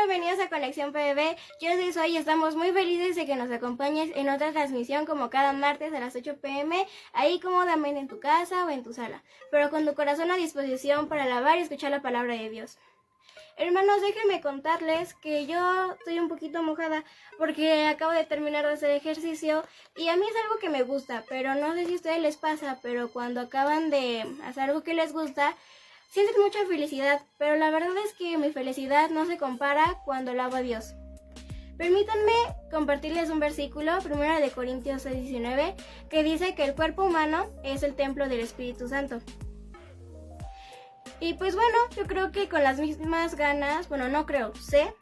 bienvenidos a Conexión PBB. Yo soy Zoe y estamos muy felices de que nos acompañes en otra transmisión como cada martes a las 8 p.m. ahí cómodamente en tu casa o en tu sala, pero con tu corazón a disposición para alabar y escuchar la palabra de Dios. Hermanos, déjenme contarles que yo estoy un poquito mojada porque acabo de terminar de hacer ejercicio y a mí es algo que me gusta, pero no sé si a ustedes les pasa, pero cuando acaban de hacer algo que les gusta, sienten mucha felicidad, pero la verdad es que mi felicidad no se compara cuando alabo a Dios. Permítanme compartirles un versículo, 1 de Corintios 6:19, que dice que el cuerpo humano es el templo del Espíritu Santo. Y pues bueno, yo creo que con las mismas ganas, sé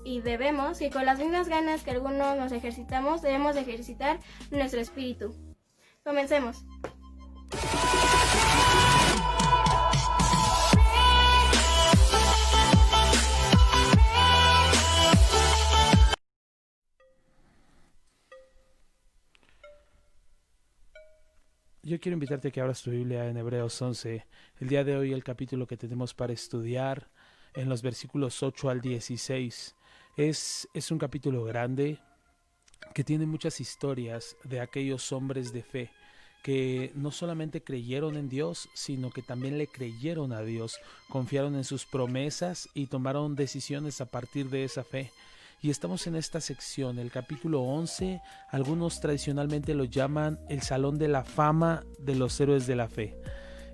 y debemos, y con las mismas ganas que algunos nos ejercitamos, debemos ejercitar nuestro espíritu. Comencemos. Yo quiero invitarte a que abras tu Biblia en Hebreos 11. El día de hoy el capítulo que tenemos para estudiar en los versículos 8 al 16 es un capítulo grande que tiene muchas historias de aquellos hombres de fe que no solamente creyeron en Dios, sino que también le creyeron a Dios, confiaron en sus promesas y tomaron decisiones a partir de esa fe. Y estamos en esta sección, el capítulo 11, algunos tradicionalmente lo llaman el Salón de la Fama de los Héroes de la Fe.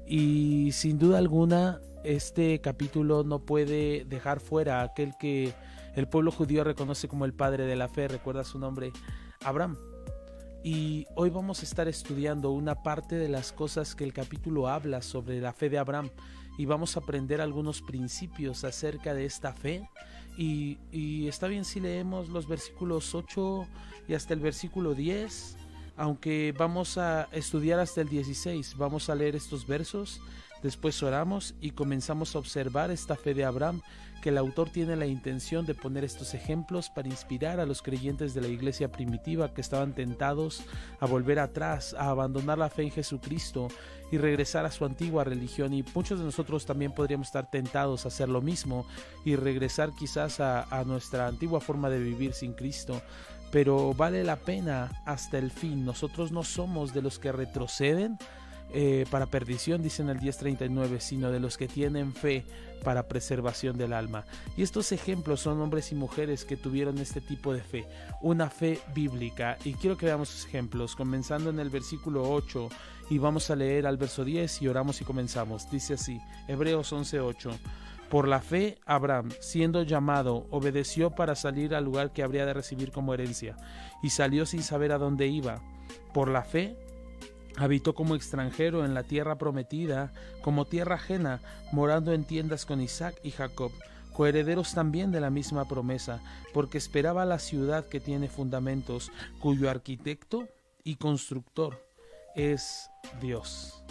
Y sin duda alguna, este capítulo no puede dejar fuera a aquel que el pueblo judío reconoce como el padre de la fe. ¿Recuerda su nombre? Abraham. Y hoy vamos a estar estudiando una parte de las cosas que el capítulo habla sobre la fe de Abraham. Y vamos a aprender algunos principios acerca de esta fe. Y está bien si leemos los versículos 8 y hasta el versículo 10, aunque vamos a estudiar hasta el 16. Vamos a leer estos versos, después oramos y comenzamos a observar esta fe de Abraham, que el autor tiene la intención de poner estos ejemplos para inspirar a los creyentes de la iglesia primitiva que estaban tentados a volver atrás, a abandonar la fe en Jesucristo y regresar a su antigua religión. Y muchos de nosotros también podríamos estar tentados a hacer lo mismo y regresar quizás a nuestra antigua forma de vivir sin Cristo. Pero vale la pena hasta el fin. Nosotros no somos de los que retroceden para perdición, dice en el 10:39, sino de los que tienen fe para preservación del alma. Y estos ejemplos son hombres y mujeres que tuvieron este tipo de fe, una fe bíblica. Y quiero que veamos sus ejemplos, comenzando en el versículo 8, y vamos a leer al verso 10 y oramos y comenzamos. Dice así, Hebreos 11:8. Por la fe, Abraham, siendo llamado, obedeció para salir al lugar que habría de recibir como herencia, y salió sin saber a dónde iba. Por la fe, habitó como extranjero en la tierra prometida, como tierra ajena, morando en tiendas con Isaac y Jacob, coherederos también de la misma promesa, porque esperaba la ciudad que tiene fundamentos, cuyo arquitecto y constructor es Dios.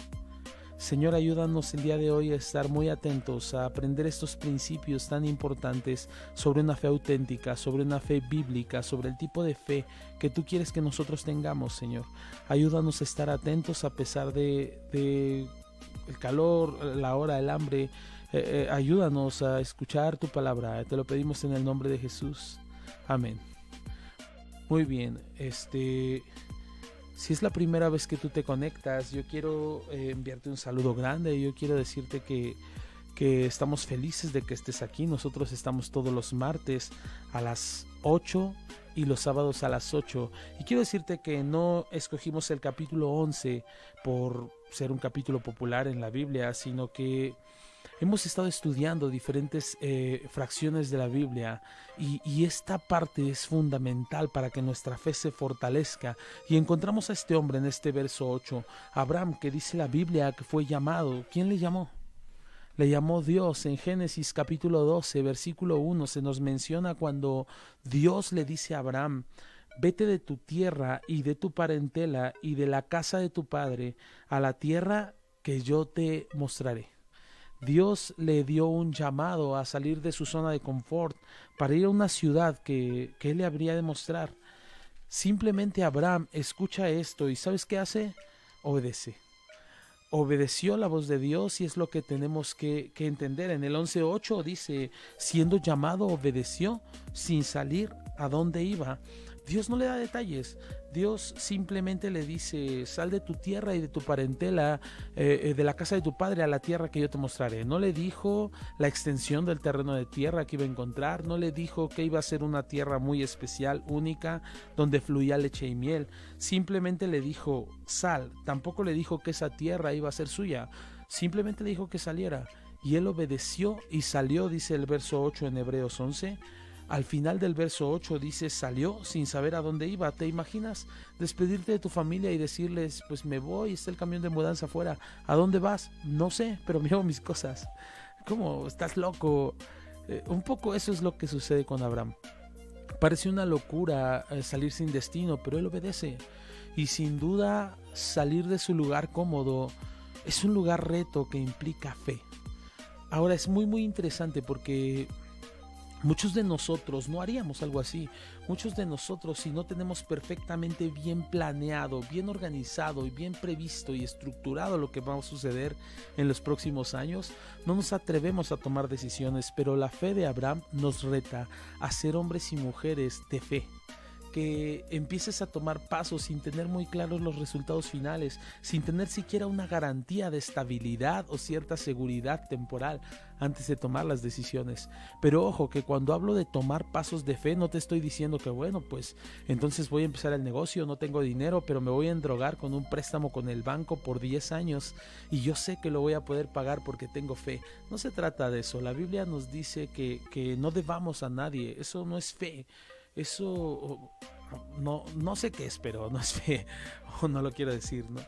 Señor, ayúdanos el día de hoy a estar muy atentos, a aprender estos principios tan importantes sobre una fe auténtica, sobre una fe bíblica, sobre el tipo de fe que tú quieres que nosotros tengamos, Señor. Ayúdanos a estar atentos a pesar de el calor, la hora, el hambre. Ayúdanos a escuchar tu palabra. Te lo pedimos en el nombre de Jesús. Amén. Muy bien, si es la primera vez que tú te conectas, yo quiero enviarte un saludo grande. Yo quiero decirte que estamos felices de que estés aquí. Nosotros estamos todos los martes a las 8 y los sábados a las 8. Y quiero decirte que no escogimos el capítulo 11 por ser un capítulo popular en la Biblia, sino que hemos estado estudiando diferentes fracciones de la Biblia y esta parte es fundamental para que nuestra fe se fortalezca. Y encontramos a este hombre en este verso 8, Abraham, que dice la Biblia que fue llamado. ¿Quién le llamó? Le llamó Dios. En Génesis capítulo 12, versículo 1, se nos menciona cuando Dios le dice a Abraham: vete de tu tierra y de tu parentela y de la casa de tu padre a la tierra que yo te mostraré. Dios le dio un llamado a salir de su zona de confort para ir a una ciudad que él le habría de mostrar. Simplemente Abraham escucha esto y ¿sabes qué hace? Obedece. obedeció la voz de Dios y es lo que tenemos que entender. En el 11:8 dice, siendo llamado obedeció sin salir a dónde iba. Dios no le da detalles, Dios simplemente le dice, sal de tu tierra y de tu parentela, de la casa de tu padre a la tierra que yo te mostraré. No le dijo la extensión del terreno de tierra que iba a encontrar, no le dijo que iba a ser una tierra muy especial, única, donde fluía leche y miel. Simplemente le dijo, sal. Tampoco le dijo que esa tierra iba a ser suya, simplemente le dijo que saliera. Y él obedeció y salió, dice el verso 8 en Hebreos 11. Al final del verso 8 dice, salió sin saber a dónde iba. ¿Te imaginas despedirte de tu familia y decirles, pues me voy, está el camión de mudanza afuera? ¿A dónde vas? No sé, pero me llevo mis cosas. ¿Cómo? ¿Estás loco? Un poco eso es lo que sucede con Abraham. Parece una locura salir sin destino, pero él obedece. Y sin duda salir de su lugar cómodo es un lugar reto que implica fe. Ahora es muy interesante porque muchos de nosotros no haríamos algo así. Muchos de nosotros, si no tenemos perfectamente bien planeado, bien organizado y bien previsto y estructurado lo que va a suceder en los próximos años, no nos atrevemos a tomar decisiones. Pero la fe de Abraham nos reta a ser hombres y mujeres de fe. Que empieces a tomar pasos sin tener muy claros los resultados finales, sin tener siquiera una garantía de estabilidad o cierta seguridad temporal antes de tomar las decisiones. Pero ojo, que cuando hablo de tomar pasos de fe, no te estoy diciendo que bueno, pues entonces voy a empezar el negocio, no tengo dinero, pero me voy a endrogar con un préstamo con el banco por 10 años y yo sé que lo voy a poder pagar porque tengo fe. No se trata de eso. La Biblia nos dice que no debamos a nadie. Eso no es fe. Eso no sé qué es, pero no es fe, o no lo quiero decir, ¿no?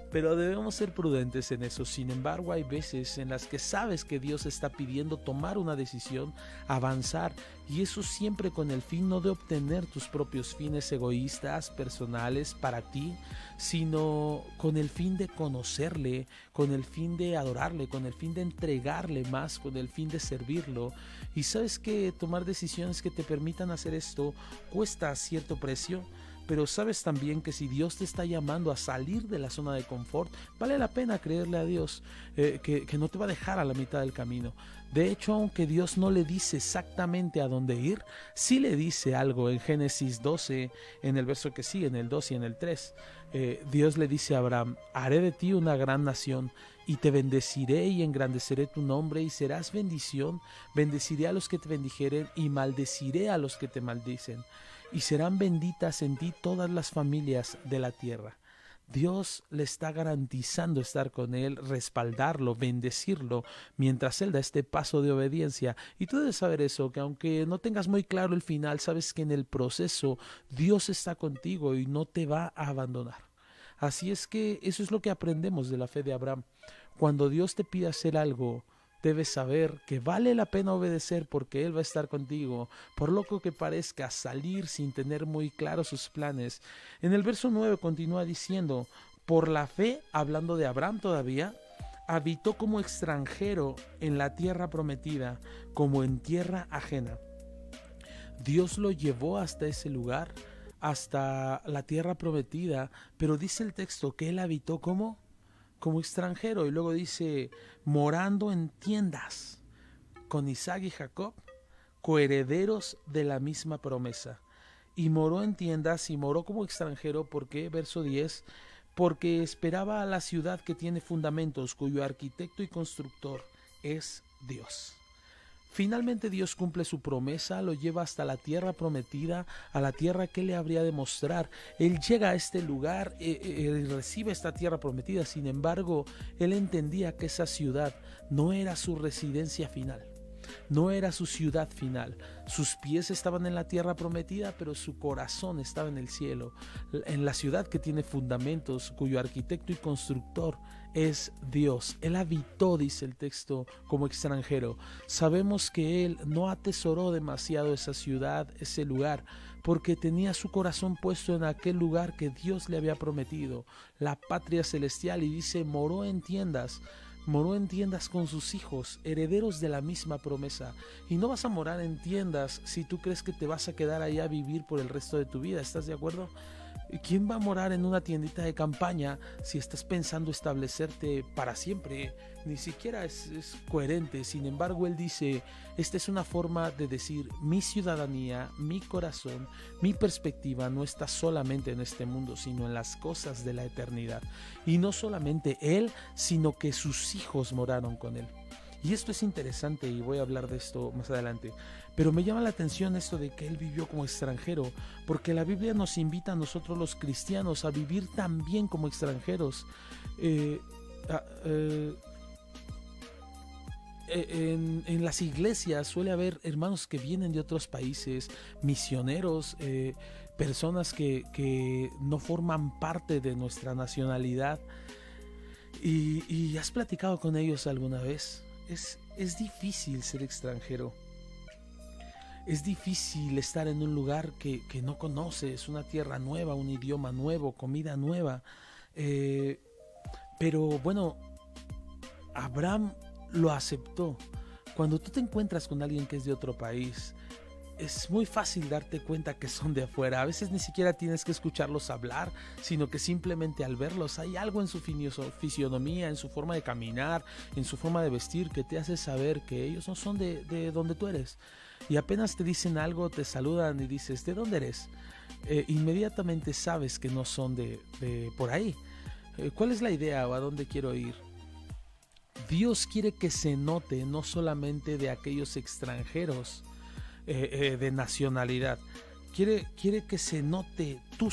Pero debemos ser prudentes en eso. Sin embargo, hay veces en las que sabes que Dios está pidiendo tomar una decisión, avanzar, y eso siempre con el fin no de obtener tus propios fines egoístas, personales, para ti, sino con el fin de conocerle, con el fin de adorarle, con el fin de entregarle más, con el fin de servirlo. Y sabes que tomar decisiones que te permitan hacer esto cuesta cierto precio. Pero sabes también que si Dios te está llamando a salir de la zona de confort, vale la pena creerle a Dios que no te va a dejar a la mitad del camino. De hecho, aunque Dios no le dice exactamente a dónde ir, sí le dice algo en Génesis 12, en el verso que sigue, en el 2 y en el 3. Dios le dice a Abraham, haré de ti una gran nación y te bendeciré y engrandeceré tu nombre y serás bendición. Bendeciré a los que te bendijeren y maldeciré a los que te maldicen. Y serán benditas en ti todas las familias de la tierra. Dios le está garantizando estar con él, respaldarlo, bendecirlo, mientras él da este paso de obediencia. Y tú debes saber eso, que aunque no tengas muy claro el final, sabes que en el proceso Dios está contigo y no te va a abandonar. Así es que eso es lo que aprendemos de la fe de Abraham. Cuando Dios te pide hacer algo, debes saber que vale la pena obedecer porque Él va a estar contigo, por loco que parezca salir sin tener muy claros sus planes. En el verso 9 continúa diciendo, por la fe, hablando de Abraham todavía, habitó como extranjero en la tierra prometida, como en tierra ajena. Dios lo llevó hasta ese lugar, hasta la tierra prometida, pero dice el texto que Él habitó como extranjero, y luego dice, morando en tiendas con Isaac y Jacob, coherederos de la misma promesa. Y moró en tiendas y moró como extranjero, porque, verso 10, porque esperaba a la ciudad que tiene fundamentos, cuyo arquitecto y constructor es Dios. Finalmente Dios cumple su promesa, lo lleva hasta la tierra prometida, a la tierra que le habría de mostrar. Él llega a este lugar y recibe esta tierra prometida. Sin embargo, él entendía que esa ciudad no era su residencia final, no era su ciudad final. Sus pies estaban en la tierra prometida, pero su corazón estaba en el cielo, en la ciudad que tiene fundamentos, cuyo arquitecto y constructor es Dios. Él habitó, dice el texto, como extranjero. Sabemos que él no atesoró demasiado esa ciudad, ese lugar, porque tenía su corazón puesto en aquel lugar que Dios le había prometido, la patria celestial, y dice, moró en tiendas con sus hijos, herederos de la misma promesa. Y no vas a morar en tiendas si tú crees que te vas a quedar allá a vivir por el resto de tu vida, ¿estás de acuerdo? ¿Quién va a morar en una tiendita de campaña si estás pensando establecerte para siempre? Ni siquiera es coherente. Sin embargo, él dice, esta es una forma de decir, mi ciudadanía, mi corazón, mi perspectiva no está solamente en este mundo, sino en las cosas de la eternidad. Y no solamente él, sino que sus hijos moraron con él. Y esto es interesante y voy a hablar de esto más adelante. Pero me llama la atención esto de que él vivió como extranjero, porque la Biblia nos invita a nosotros los cristianos a vivir también como extranjeros. En las iglesias suele haber hermanos que vienen de otros países, misioneros, personas que no forman parte de nuestra nacionalidad. ¿Y has platicado con ellos alguna vez? Es difícil ser extranjero. Es difícil estar en un lugar que no conoces, una tierra nueva, un idioma nuevo, comida nueva. Pero bueno, Abraham lo aceptó. Cuando tú te encuentras con alguien que es de otro país, es muy fácil darte cuenta que son de afuera. A veces ni siquiera tienes que escucharlos hablar, sino que simplemente al verlos hay algo en su fisionomía, en su forma de caminar, en su forma de vestir, que te hace saber que ellos no son de donde tú eres. Y apenas te dicen algo, te saludan y dices, ¿de dónde eres? Inmediatamente sabes que no son de por ahí. ¿Cuál es la idea o a dónde quiero ir? Dios quiere que se note no solamente de aquellos extranjeros de nacionalidad. Quiere que se note tu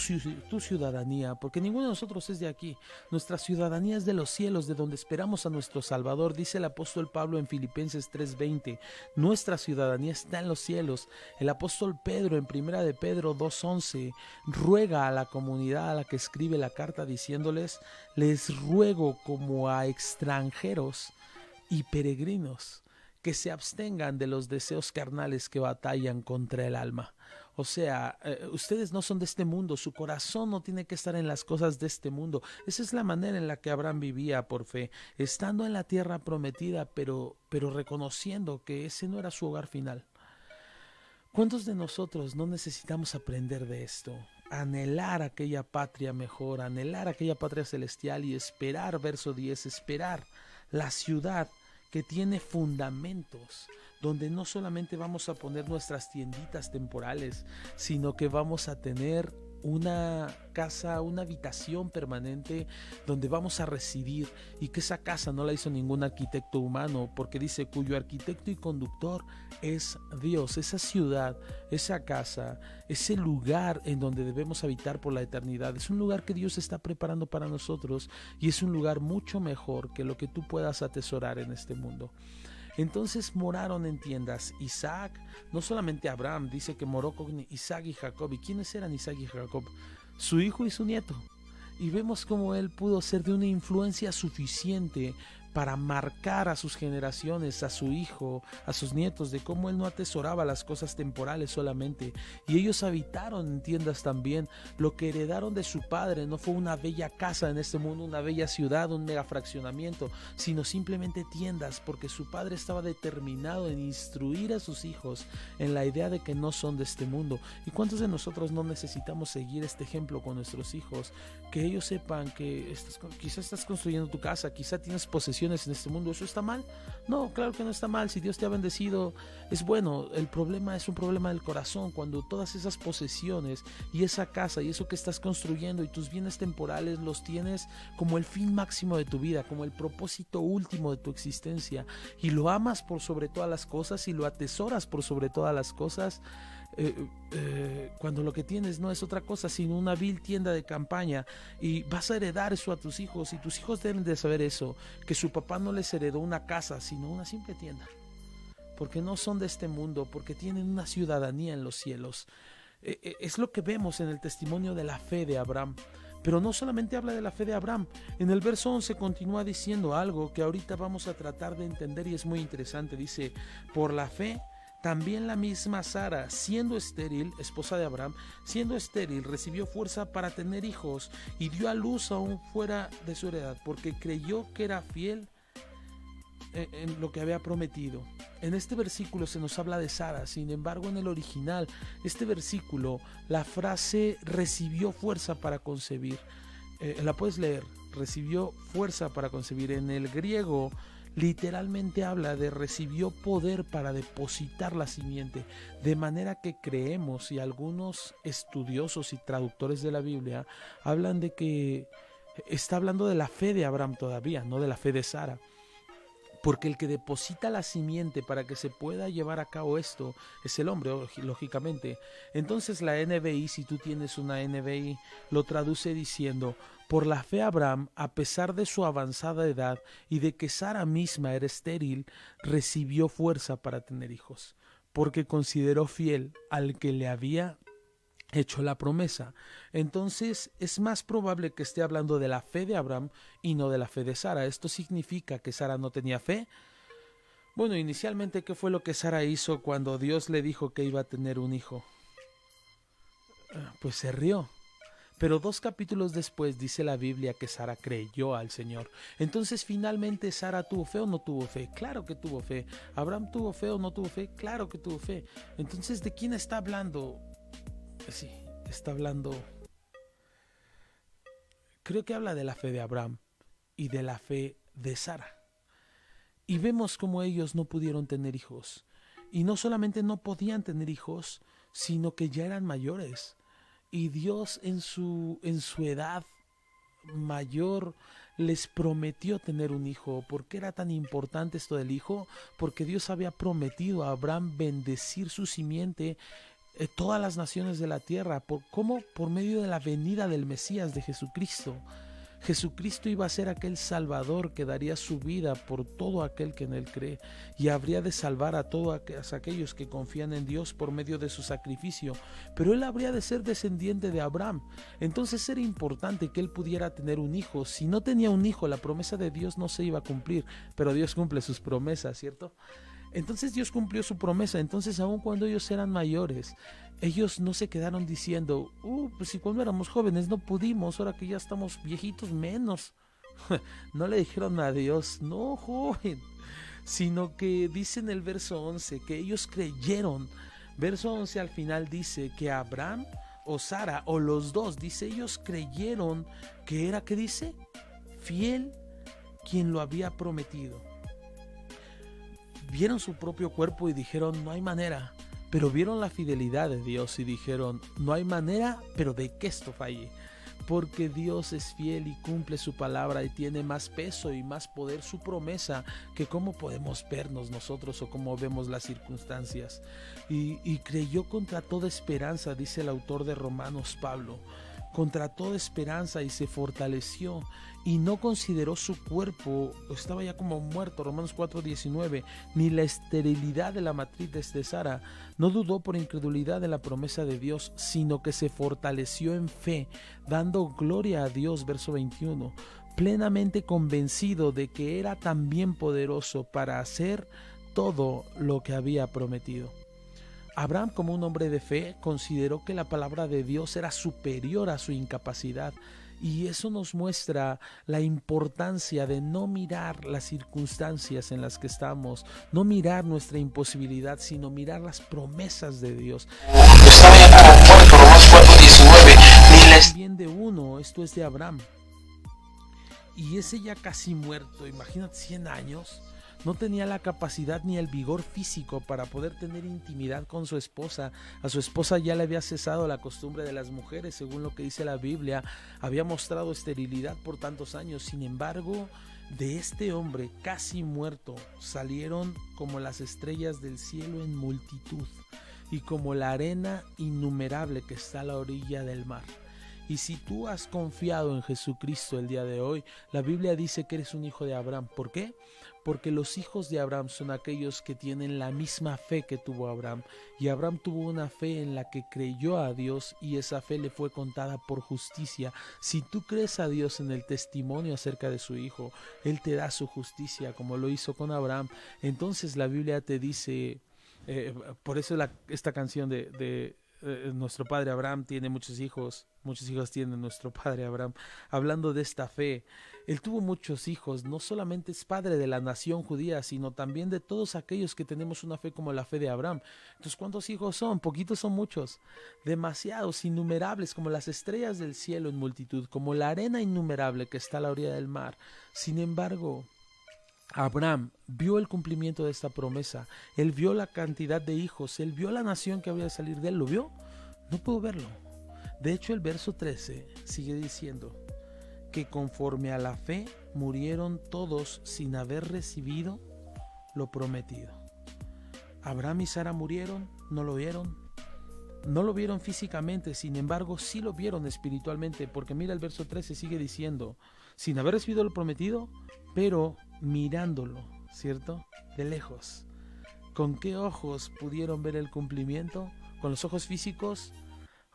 ciudadanía, porque ninguno de nosotros es de aquí. Nuestra ciudadanía es de los cielos, de donde esperamos a nuestro Salvador. Dice el apóstol Pablo en Filipenses 3:20, nuestra ciudadanía está en los cielos. El apóstol Pedro en Primera de Pedro 2:11 ruega a la comunidad a la que escribe la carta diciéndoles, les ruego como a extranjeros y peregrinos que se abstengan de los deseos carnales que batallan contra el alma. O sea, ustedes no son de este mundo, su corazón no tiene que estar en las cosas de este mundo. Esa es la manera en la que Abraham vivía por fe, estando en la tierra prometida, pero reconociendo que ese no era su hogar final. ¿Cuántos de nosotros no necesitamos aprender de esto? Anhelar aquella patria mejor, anhelar aquella patria celestial y esperar, verso 10, esperar la ciudad que tiene fundamentos, donde no solamente vamos a poner nuestras tienditas temporales, sino que vamos a tener una casa, una habitación permanente donde vamos a residir, y que esa casa no la hizo ningún arquitecto humano, porque dice cuyo arquitecto y conductor es Dios. Esa ciudad, esa casa, ese lugar en donde debemos habitar por la eternidad, es un lugar que Dios está preparando para nosotros, y es un lugar mucho mejor que lo que tú puedas atesorar en este mundo. Entonces moraron en tiendas. Isaac, no solamente Abraham, dice que moró con Isaac y Jacob. ¿Y quiénes eran Isaac y Jacob? Su hijo y su nieto. Y vemos cómo él pudo ser de una influencia suficiente para marcar a sus generaciones, a su hijo, a sus nietos, de cómo él no atesoraba las cosas temporales solamente. Y ellos habitaron en tiendas también. Lo que heredaron de su padre no fue una bella casa en este mundo, una bella ciudad, un mega fraccionamiento, sino simplemente tiendas, porque su padre estaba determinado en instruir a sus hijos en la idea de que no son de este mundo. ¿Y cuántos de nosotros no necesitamos seguir este ejemplo con nuestros hijos? Que ellos sepan que quizás estás construyendo tu casa, quizás tienes posesiones en este mundo. ¿Eso está mal? No, claro que no está mal. Si Dios te ha bendecido, es bueno. El problema es un problema del corazón, cuando todas esas posesiones y esa casa y eso que estás construyendo y tus bienes temporales los tienes como el fin máximo de tu vida, como el propósito último de tu existencia, y lo amas por sobre todas las cosas y lo atesoras por sobre todas las cosas. Cuando lo que tienes no es otra cosa sino una vil tienda de campaña, y vas a heredar eso a tus hijos, y tus hijos deben de saber eso, que su papá no les heredó una casa sino una simple tienda, porque no son de este mundo, porque tienen una ciudadanía en los cielos. Es lo que vemos en el testimonio de la fe de Abraham. Pero no solamente habla de la fe de Abraham. En el verso 11 continúa diciendo algo que ahorita vamos a tratar de entender, y es muy interesante. Dice, por la fe también la misma Sara, siendo estéril, esposa de Abraham, siendo estéril, recibió fuerza para tener hijos y dio a luz aún fuera de su edad, porque creyó que era fiel en lo que había prometido. En este versículo se nos habla de Sara, sin embargo en el original, este versículo, la frase recibió fuerza para concebir, la puedes leer, recibió fuerza para concebir. En el griego literalmente habla de recibió poder para depositar la simiente, de manera que creemos, y algunos estudiosos y traductores de la Biblia hablan de que está hablando de la fe de Abraham todavía, no de la fe de Sara, porque el que deposita la simiente para que se pueda llevar a cabo esto es el hombre, lógicamente. Entonces la NBI, si tú tienes una NBI, lo traduce diciendo: por la fe Abraham, a pesar de su avanzada edad y de que Sara misma era estéril, recibió fuerza para tener hijos, porque consideró fiel al que le había hecho la promesa. Entonces es más probable que esté hablando de la fe de Abraham y no de la fe de Sara. ¿Esto significa que Sara no tenía fe? Bueno, inicialmente, ¿qué fue lo que Sara hizo cuando Dios le dijo que iba a tener un hijo? Pues se rió. Pero 2 capítulos después dice la Biblia que Sara creyó al Señor. Entonces finalmente, ¿Sara tuvo fe o no tuvo fe? Claro que tuvo fe. ¿Abraham tuvo fe o no tuvo fe? Claro que tuvo fe. Entonces, ¿de quién está hablando? Sí, está hablando, creo que habla de la fe de Abraham y de la fe de Sara. Y vemos cómo ellos no pudieron tener hijos. Y no solamente no podían tener hijos, sino que ya eran mayores. Y Dios en su edad mayor les prometió tener un hijo. ¿Por qué era tan importante esto del hijo? Porque Dios había prometido a Abraham bendecir su simiente, todas las naciones de la tierra. ¿Cómo? Por medio de la venida del Mesías, de Jesucristo. Jesucristo iba a ser aquel Salvador que daría su vida por todo aquel que en Él cree, y habría de salvar a todos aquellos que confían en Dios por medio de su sacrificio. Pero Él habría de ser descendiente de Abraham. Entonces era importante que Él pudiera tener un hijo. Si no tenía un hijo, la promesa de Dios no se iba a cumplir. Pero Dios cumple sus promesas, ¿cierto? Entonces Dios cumplió su promesa. Entonces, aun cuando ellos eran mayores, ellos no se quedaron diciendo: pues si cuando éramos jóvenes no pudimos, ahora que ya estamos viejitos menos. No le dijeron a Dios: no, joven, sino que dice en el verso 11 que ellos creyeron. Verso 11 al final dice que Abraham o Sara o los dos, dice, ellos creyeron que era, ¿qué dice? Fiel quien lo había prometido. Vieron su propio cuerpo y dijeron: no hay manera. Pero vieron la fidelidad de Dios y dijeron: no hay manera, pero de que esto falle. Porque Dios es fiel y cumple su palabra, y tiene más peso y más poder su promesa que cómo podemos vernos nosotros o cómo vemos las circunstancias. Y creyó contra toda esperanza, dice el autor de Romanos, Pablo. Contra toda esperanza, y se fortaleció y no consideró su cuerpo, estaba ya como muerto, Romanos 4:19, ni la esterilidad de la matriz de Sara. No dudó por incredulidad de la promesa de Dios, sino que se fortaleció en fe, dando gloria a Dios, verso 21, plenamente convencido de que era también poderoso para hacer todo lo que había prometido. Abraham, como un hombre de fe, consideró que la palabra de Dios era superior a su incapacidad, y eso nos muestra la importancia de no mirar las circunstancias en las que estamos, no mirar nuestra imposibilidad, sino mirar las promesas de Dios. Bien de uno, esto es de Abraham, y ese ya casi muerto, imagínate, 100 años. No tenía la capacidad ni el vigor físico para poder tener intimidad con su esposa. A su esposa ya le había cesado la costumbre de las mujeres, según lo que dice la Biblia. Había mostrado esterilidad por tantos años. Sin embargo, de este hombre casi muerto salieron como las estrellas del cielo en multitud, y como la arena innumerable que está a la orilla del mar. Y si tú has confiado en Jesucristo el día de hoy, la Biblia dice que eres un hijo de Abraham. ¿Por qué? Porque los hijos de Abraham son aquellos que tienen la misma fe que tuvo Abraham. Y Abraham tuvo una fe en la que creyó a Dios, y esa fe le fue contada por justicia. Si tú crees a Dios en el testimonio acerca de su hijo, Él te da su justicia, como lo hizo con Abraham. Entonces la Biblia te dice, por eso esta canción de nuestro padre Abraham tiene muchos hijos tiene nuestro padre Abraham. Hablando de esta fe, él tuvo muchos hijos, no solamente es padre de la nación judía, sino también de todos aquellos que tenemos una fe como la fe de Abraham. Entonces, ¿cuántos hijos son? Poquitos son muchos, demasiados, innumerables, como las estrellas del cielo en multitud, como la arena innumerable que está a la orilla del mar. Sin embargo, Abraham vio el cumplimiento de esta promesa, él vio la cantidad de hijos, él vio la nación que había de salir de él, ¿lo vio? No pudo verlo. De hecho, el verso 13 sigue diciendo que conforme a la fe murieron todos sin haber recibido lo prometido. Abraham y Sara murieron, no lo vieron físicamente, sin embargo sí lo vieron espiritualmente, porque mira el verso 13 sigue diciendo, sin haber recibido lo prometido, pero mirándolo, ¿cierto? De lejos. ¿Con qué ojos pudieron ver el cumplimiento? ¿Con los ojos físicos?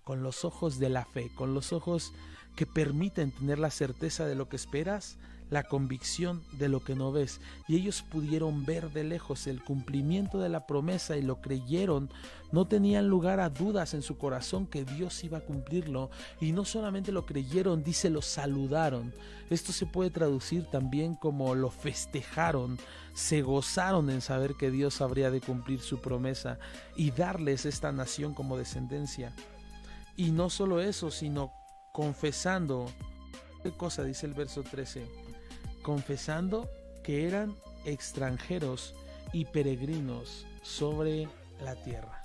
Con los ojos de la fe, con los ojos que permiten tener la certeza de lo que esperas, la convicción de lo que no ves. Y ellos pudieron ver de lejos el cumplimiento de la promesa y lo creyeron. No tenían lugar a dudas en su corazón que Dios iba a cumplirlo. Y no solamente lo creyeron, dice, lo saludaron. Esto se puede traducir también como lo festejaron, se gozaron en saber que Dios habría de cumplir su promesa y darles esta nación como descendencia. Y no solo eso, sino confesando, ¿qué cosa dice el verso 13? Confesando que eran extranjeros y peregrinos sobre la tierra.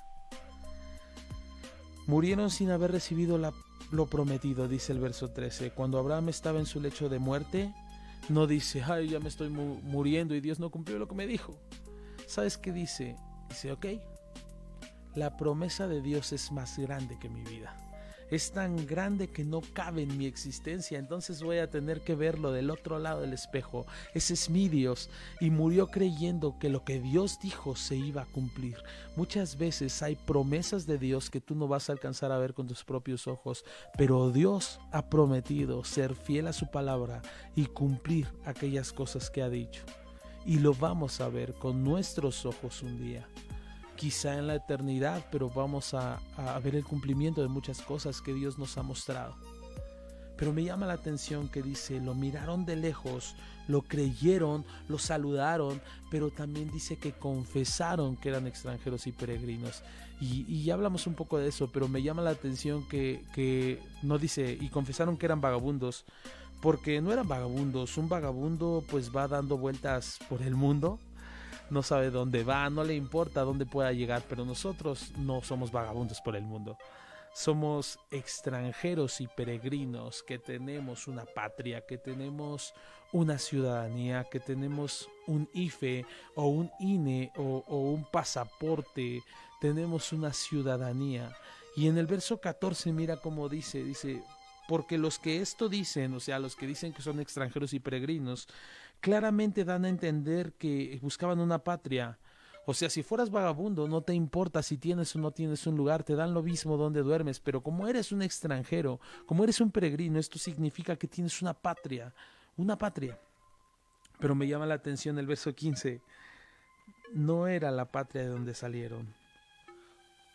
Murieron sin haber recibido lo prometido, dice el verso 13. Cuando Abraham estaba en su lecho de muerte, no dice, ay, ya me estoy muriendo y Dios no cumplió lo que me dijo. ¿Sabes qué dice? Dice, ok, la promesa de Dios es más grande que mi vida. Es tan grande que no cabe en mi existencia, entonces voy a tener que verlo del otro lado del espejo. Ese es mi Dios, y murió creyendo que lo que Dios dijo se iba a cumplir. Muchas veces hay promesas de Dios que tú no vas a alcanzar a ver con tus propios ojos, pero Dios ha prometido ser fiel a su palabra y cumplir aquellas cosas que ha dicho. Y lo vamos a ver con nuestros ojos un día. Quizá en la eternidad, pero vamos a ver el cumplimiento de muchas cosas que Dios nos ha mostrado. Pero me llama la atención que dice, lo miraron de lejos, lo creyeron, lo saludaron, pero también dice que confesaron que eran extranjeros y peregrinos. Y ya hablamos un poco de eso, pero me llama la atención que no dice, y confesaron que eran vagabundos, porque no eran vagabundos. Un vagabundo pues va dando vueltas por el mundo, no sabe dónde va, no le importa dónde pueda llegar, pero nosotros no somos vagabundos por el mundo. Somos extranjeros y peregrinos que tenemos una patria, que tenemos una ciudadanía, que tenemos un IFE o un INE o un pasaporte, tenemos una ciudadanía. Y en el verso 14 mira cómo dice, porque los que esto dicen, o sea, los que dicen que son extranjeros y peregrinos, claramente dan a entender que buscaban una patria. O sea, si fueras vagabundo, no te importa si tienes o no tienes un lugar, te dan lo mismo donde duermes, pero como eres un extranjero, como eres un peregrino, esto significa que tienes una patria. Pero me llama la atención el verso 15, no era la patria de donde salieron.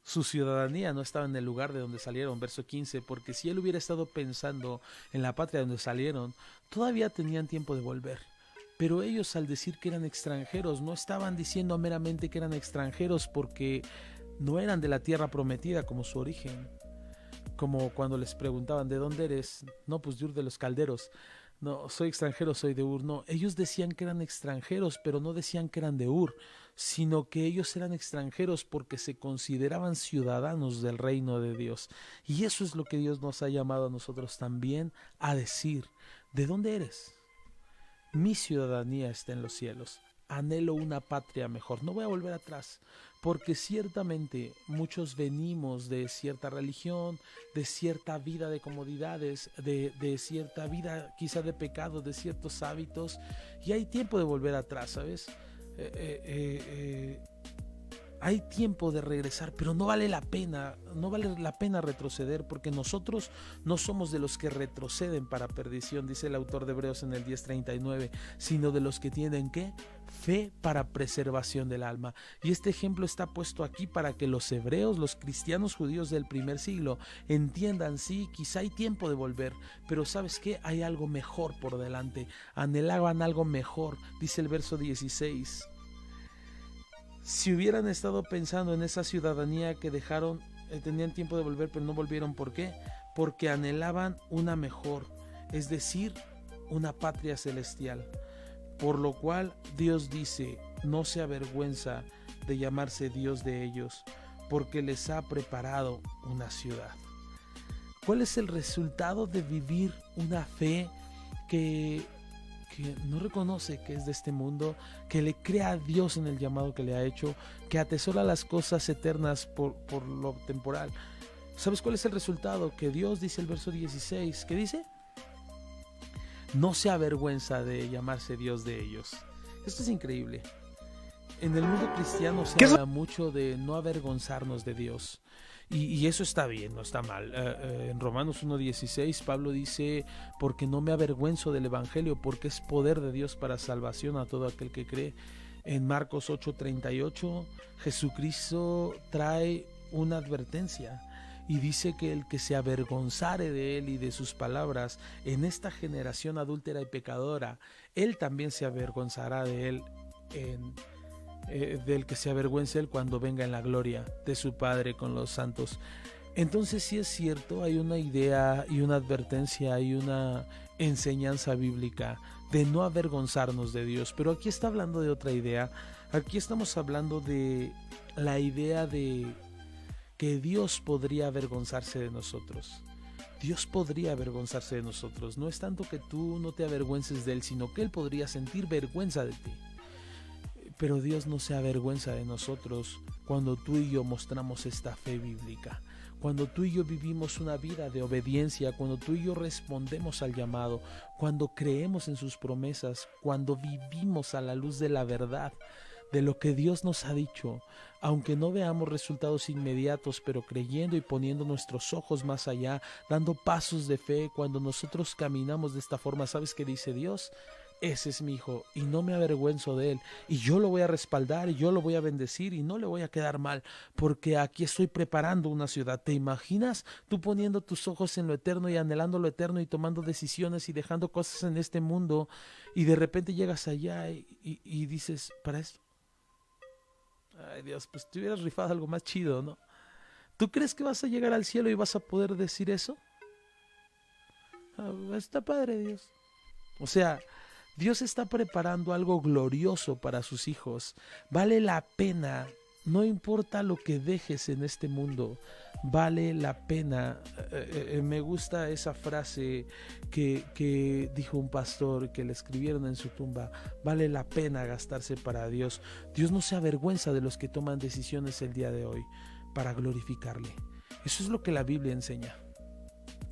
Su ciudadanía no estaba en el lugar de donde salieron, verso 15, porque si él hubiera estado pensando en la patria de donde salieron, todavía tenían tiempo de volver. Pero ellos, al decir que eran extranjeros, no estaban diciendo meramente que eran extranjeros porque no eran de la tierra prometida como su origen. Como cuando les preguntaban, ¿de dónde eres? No, pues de Ur de los Calderos. No, soy extranjero, soy de Ur. No, ellos decían que eran extranjeros, pero no decían que eran de Ur, sino que ellos eran extranjeros porque se consideraban ciudadanos del reino de Dios. Y eso es lo que Dios nos ha llamado a nosotros también a decir. ¿De dónde eres? Mi ciudadanía está en los cielos. Anhelo una patria mejor. No voy a volver atrás, porque ciertamente muchos venimos de cierta religión, de cierta vida de comodidades, de cierta vida quizá de pecado, de ciertos hábitos, y hay tiempo de volver atrás, ¿sabes? Hay tiempo de regresar, pero no vale la pena retroceder, porque nosotros no somos de los que retroceden para perdición, dice el autor de Hebreos en el 10:39, sino de los que tienen ¿qué? Fe para preservación del alma. Y este ejemplo está puesto aquí para que los hebreos, los cristianos judíos del primer siglo, entiendan, sí, quizá hay tiempo de volver, pero ¿sabes qué? Hay algo mejor por delante. Anhelaban algo mejor, dice el verso 16. Si hubieran estado pensando en esa ciudadanía que dejaron, tenían tiempo de volver, pero no volvieron. ¿Por qué? Porque anhelaban una mejor, es decir, una patria celestial. Por lo cual Dios dice, no se avergüenza de llamarse Dios de ellos, porque les ha preparado una ciudad. ¿Cuál es el resultado de vivir una fe que no reconoce que es de este mundo, que le cree a Dios en el llamado que le ha hecho, que atesora las cosas eternas por lo temporal? ¿Sabes cuál es el resultado? Que Dios, dice el verso 16, ¿qué dice? No se avergüenza de llamarse Dios de ellos. Esto es increíble. En el mundo cristiano se habla mucho de no avergonzarnos de Dios. Y eso está bien, no está mal. En Romanos 1:16 Pablo dice, porque no me avergüenzo del evangelio, porque es poder de Dios para salvación a todo aquel que cree. En Marcos 8:38 Jesucristo trae una advertencia y dice que el que se avergonzare de él y de sus palabras en esta generación adúltera y pecadora, él también se avergonzará de él del que se avergüence él cuando venga en la gloria de su Padre con los santos. Entonces sí es cierto, hay una idea y una advertencia, hay una enseñanza bíblica de no avergonzarnos de Dios, pero aquí está hablando de otra idea. Aquí estamos hablando de la idea de que Dios podría avergonzarse de nosotros. Dios podría avergonzarse de nosotros. No es tanto que tú no te avergüences de Él, sino que Él podría sentir vergüenza de ti. Pero Dios no se avergüenza de nosotros cuando tú y yo mostramos esta fe bíblica, cuando tú y yo vivimos una vida de obediencia, cuando tú y yo respondemos al llamado, cuando creemos en sus promesas, cuando vivimos a la luz de la verdad, de lo que Dios nos ha dicho, aunque no veamos resultados inmediatos, pero creyendo y poniendo nuestros ojos más allá, dando pasos de fe. Cuando nosotros caminamos de esta forma, ¿sabes qué dice Dios? Ese es mi hijo y no me avergüenzo de él, y yo lo voy a respaldar y yo lo voy a bendecir y no le voy a quedar mal, porque aquí estoy preparando una ciudad. ¿Te imaginas tú poniendo tus ojos en lo eterno y anhelando lo eterno y tomando decisiones y dejando cosas en este mundo, y de repente llegas allá y dices, ¿para esto? Ay Dios, pues te hubieras rifado algo más chido, ¿no? ¿Tú crees que vas a llegar al cielo y vas a poder decir eso? Está padre, Dios. O sea, Dios está preparando algo glorioso para sus hijos. Vale la pena, no importa lo que dejes en este mundo, vale la pena. Me gusta esa frase que dijo un pastor, que le escribieron en su tumba: vale la pena gastarse para Dios. Dios no se avergüenza de los que toman decisiones el día de hoy para glorificarle. Eso es lo que la Biblia enseña.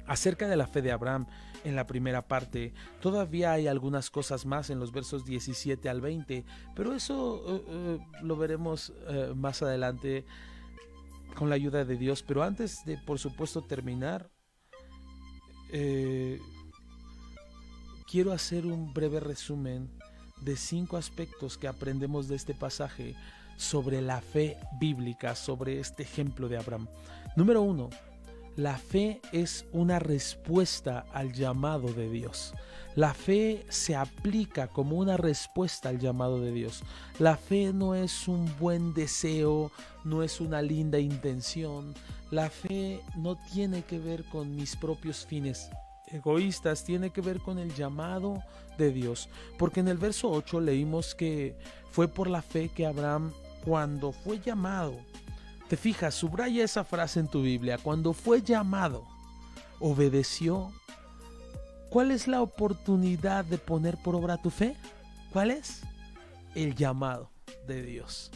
Acerca de la fe de Abraham, en la primera parte, todavía hay algunas cosas más en los versos 17 al 20, pero eso lo veremos más adelante con la ayuda de Dios. Pero antes de, por supuesto, terminar, quiero hacer un breve resumen de 5 aspectos que aprendemos de este pasaje sobre la fe bíblica, sobre este ejemplo de Abraham. Número 1. La fe es una respuesta al llamado de Dios. La fe se aplica como una respuesta al llamado de Dios. La fe no es un buen deseo, no es una linda intención. La fe no tiene que ver con mis propios fines egoístas, tiene que ver con el llamado de Dios. Porque en el verso 8 leímos que fue por la fe que Abraham, cuando fue llamado, te fijas, subraya esa frase en tu Biblia: cuando fue llamado, obedeció. ¿Cuál es la oportunidad de poner por obra tu fe? ¿Cuál es? El llamado de Dios.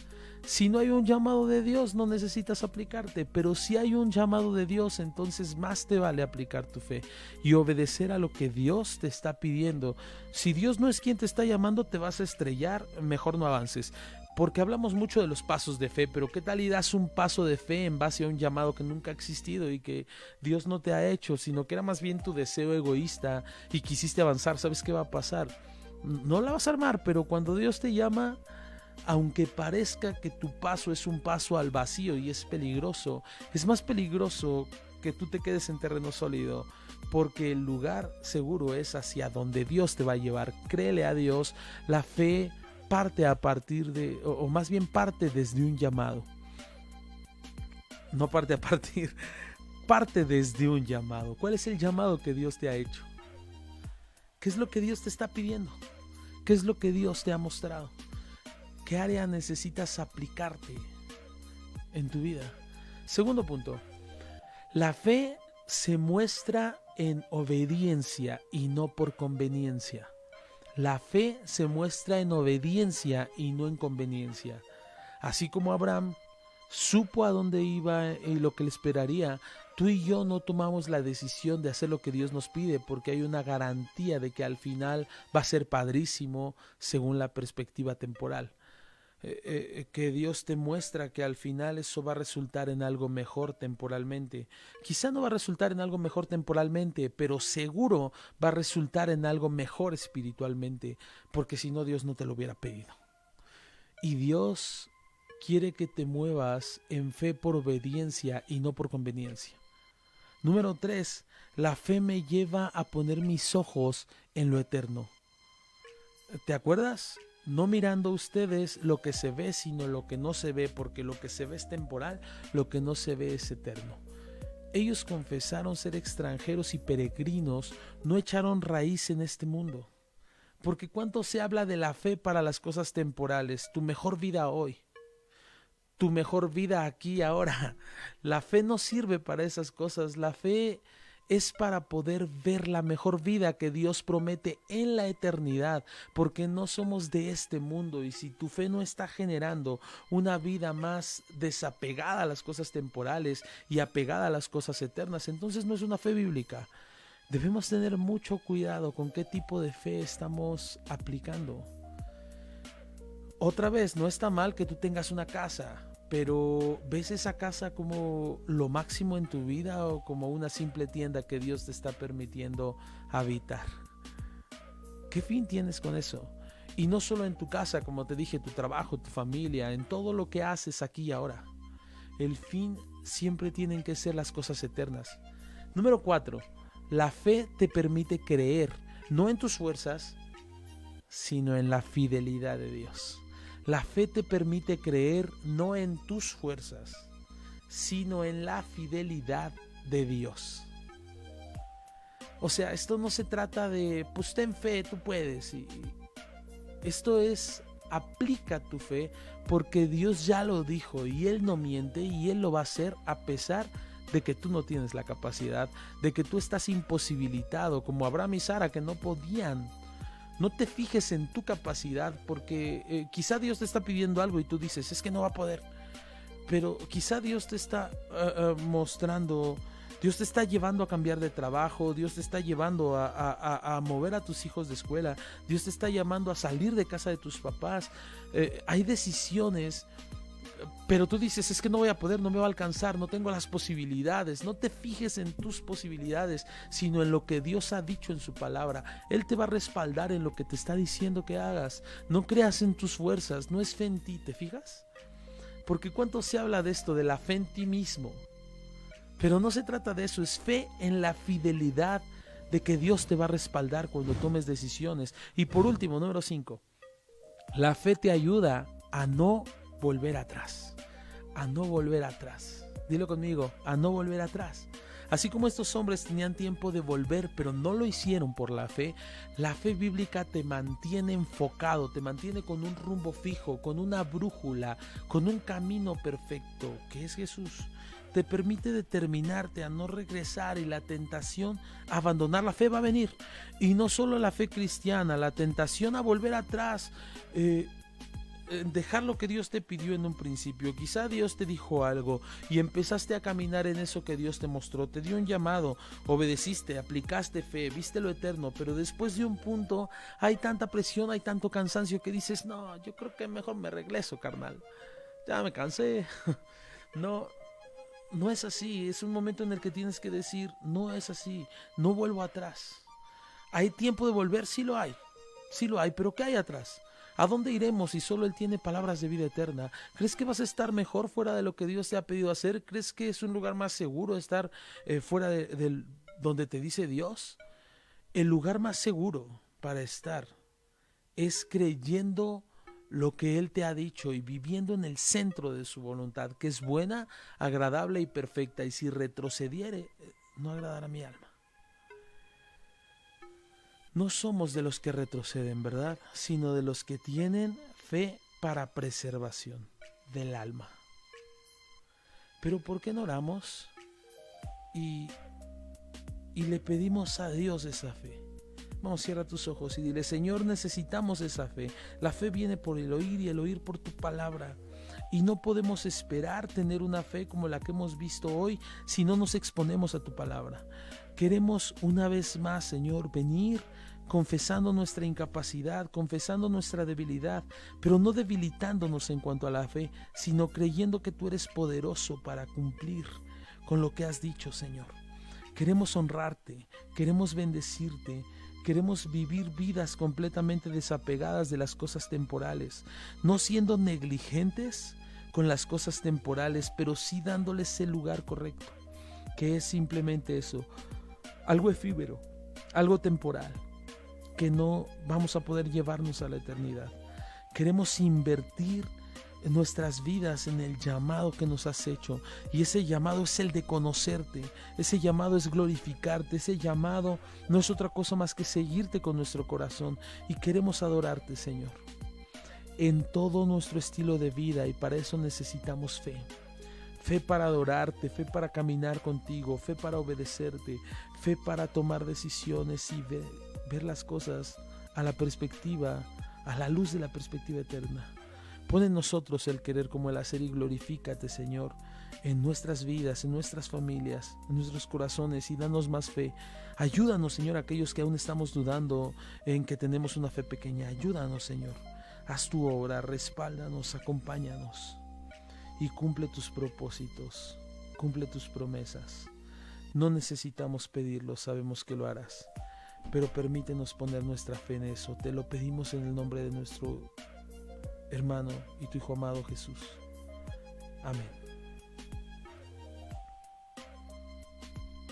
Si no hay un llamado de Dios, no necesitas aplicarte, pero si hay un llamado de Dios, entonces más te vale aplicar tu fe y obedecer a lo que Dios te está pidiendo. Si Dios no es quien te está llamando, te vas a estrellar, mejor no avances. Porque hablamos mucho de los pasos de fe, pero ¿qué tal y das un paso de fe en base a un llamado que nunca ha existido y que Dios no te ha hecho, sino que era más bien tu deseo egoísta y quisiste avanzar? ¿Sabes qué va a pasar? No la vas a armar, pero cuando Dios te llama, aunque parezca que tu paso es un paso al vacío y es peligroso, es más peligroso que tú te quedes en terreno sólido, porque el lugar seguro es hacia donde Dios te va a llevar. Créele a Dios. La fe parte a partir de, o más bien parte desde un llamado. No parte a partir, parte desde un llamado. ¿Cuál es el llamado que Dios te ha hecho? ¿Qué es lo que Dios te está pidiendo? ¿Qué es lo que Dios te ha mostrado? ¿Qué área necesitas aplicarte en tu vida? Segundo punto, la fe se muestra en obediencia y no por conveniencia. La fe se muestra en obediencia y no en conveniencia. Así como Abraham supo a dónde iba y lo que le esperaría, tú y yo no tomamos la decisión de hacer lo que Dios nos pide porque hay una garantía de que al final va a ser padrísimo según la perspectiva temporal. Que Dios te muestra que al final eso va a resultar en algo mejor temporalmente. Quizá no va a resultar en algo mejor temporalmente, pero seguro va a resultar en algo mejor espiritualmente, porque si no Dios no te lo hubiera pedido. Y Dios quiere que te muevas en fe por obediencia y no por conveniencia. Número 3, la fe me lleva a poner mis ojos en lo eterno. ¿Te acuerdas? No mirando ustedes lo que se ve, sino lo que no se ve, porque lo que se ve es temporal, lo que no se ve es eterno. Ellos confesaron ser extranjeros y peregrinos, no echaron raíz en este mundo. Porque cuánto se habla de la fe para las cosas temporales, tu mejor vida hoy, tu mejor vida aquí y ahora. La fe no sirve para esas cosas, la fe es para poder ver la mejor vida que Dios promete en la eternidad, porque no somos de este mundo, y si tu fe no está generando una vida más desapegada a las cosas temporales y apegada a las cosas eternas, entonces no es una fe bíblica. Debemos tener mucho cuidado con qué tipo de fe estamos aplicando. Otra vez, no está mal que tú tengas una casa, pero ¿ves esa casa como lo máximo en tu vida o como una simple tienda que Dios te está permitiendo habitar? ¿Qué fin tienes con eso? Y no solo en tu casa, como te dije, tu trabajo, tu familia, en todo lo que haces aquí y ahora. El fin siempre tienen que ser las cosas eternas. Número 4. La fe te permite creer, no en tus fuerzas, sino en la fidelidad de Dios. La fe te permite creer no en tus fuerzas, sino en la fidelidad de Dios. O sea, esto no se trata de, pues ten fe, tú puedes. Esto es, aplica tu fe porque Dios ya lo dijo y Él no miente y Él lo va a hacer a pesar de que tú no tienes la capacidad, de que tú estás imposibilitado, como Abraham y Sara que no podían. No te fijes en tu capacidad porque quizá Dios te está pidiendo algo y tú dices, es que no va a poder. Pero quizá Dios te está mostrando, Dios te está llevando a cambiar de trabajo, Dios te está llevando a mover a tus hijos de escuela, Dios te está llamando a salir de casa de tus papás. Hay decisiones, pero tú dices, es que no voy a poder, no me va a alcanzar, no tengo las posibilidades. No te fijes en tus posibilidades, sino en lo que Dios ha dicho en su palabra. Él te va a respaldar en lo que te está diciendo que hagas. No creas en tus fuerzas, no es fe en ti, ¿te fijas? Porque cuánto se habla de esto, de la fe en ti mismo. Pero no se trata de eso, es fe en la fidelidad de que Dios te va a respaldar cuando tomes decisiones. Y por último, número 5, la fe te ayuda a no volver atrás, a no volver atrás. Dilo conmigo, a no volver atrás. Así como estos hombres tenían tiempo de volver, pero no lo hicieron por la fe bíblica te mantiene enfocado, te mantiene con un rumbo fijo, con una brújula, con un camino perfecto, que es Jesús. Te permite determinarte a no regresar y la tentación a abandonar la fe va a venir. Y no solo la fe cristiana, la tentación a volver atrás. dejar lo que Dios te pidió en un principio. Quizá Dios te dijo algo y empezaste a caminar en eso que Dios te mostró, te dio un llamado, obedeciste, aplicaste fe, viste lo eterno, pero después de un punto hay tanta presión, hay tanto cansancio que dices, no, yo creo que mejor me regreso, carnal, ya me cansé. No, no es así, es un momento en el que tienes que decir, no es así, no vuelvo atrás. ¿Hay tiempo de volver? Sí lo hay, pero ¿qué hay atrás? ¿A dónde iremos si solo Él tiene palabras de vida eterna? ¿Crees que vas a estar mejor fuera de lo que Dios te ha pedido hacer? ¿Crees que es un lugar más seguro estar fuera de donde te dice Dios? El lugar más seguro para estar es creyendo lo que Él te ha dicho y viviendo en el centro de su voluntad, que es buena, agradable y perfecta, y si retrocediere, no agradará a mi alma. No somos de los que retroceden, ¿verdad? Sino de los que tienen fe para preservación del alma. Pero ¿por qué no oramos y le pedimos a Dios esa fe? Vamos, cierra tus ojos y dile, Señor, necesitamos esa fe. La fe viene por el oír y el oír por tu palabra. Y no podemos esperar tener una fe como la que hemos visto hoy si no nos exponemos a tu palabra. Queremos una vez más, Señor, venir confesando nuestra incapacidad, confesando nuestra debilidad, pero no debilitándonos en cuanto a la fe, sino creyendo que tú eres poderoso para cumplir con lo que has dicho, Señor. Queremos honrarte, queremos bendecirte, queremos vivir vidas completamente desapegadas de las cosas temporales, no siendo negligentes con las cosas temporales, pero sí dándoles el lugar correcto, que es simplemente eso, algo efímero, algo temporal, que no vamos a poder llevarnos a la eternidad. Queremos invertir en nuestras vidas en el llamado que nos has hecho, y ese llamado es el de conocerte, ese llamado es glorificarte, ese llamado no es otra cosa más que seguirte con nuestro corazón, y queremos adorarte, Señor, en todo nuestro estilo de vida, y para eso necesitamos fe. Fe para adorarte, fe para caminar contigo, fe para obedecerte, fe para tomar decisiones y ver las cosas a la perspectiva, a la luz de la perspectiva eterna. Pon en nosotros el querer como el hacer y glorifícate, Señor, en nuestras vidas, en nuestras familias, en nuestros corazones, y danos más fe. Ayúdanos, Señor, a aquellos que aún estamos dudando en que tenemos una fe pequeña. Ayúdanos, Señor. Haz tu obra, respáldanos, acompáñanos y cumple tus propósitos, cumple tus promesas. No necesitamos pedirlo, sabemos que lo harás, pero permítenos poner nuestra fe en eso. Te lo pedimos en el nombre de nuestro hermano y tu Hijo amado Jesús. Amén.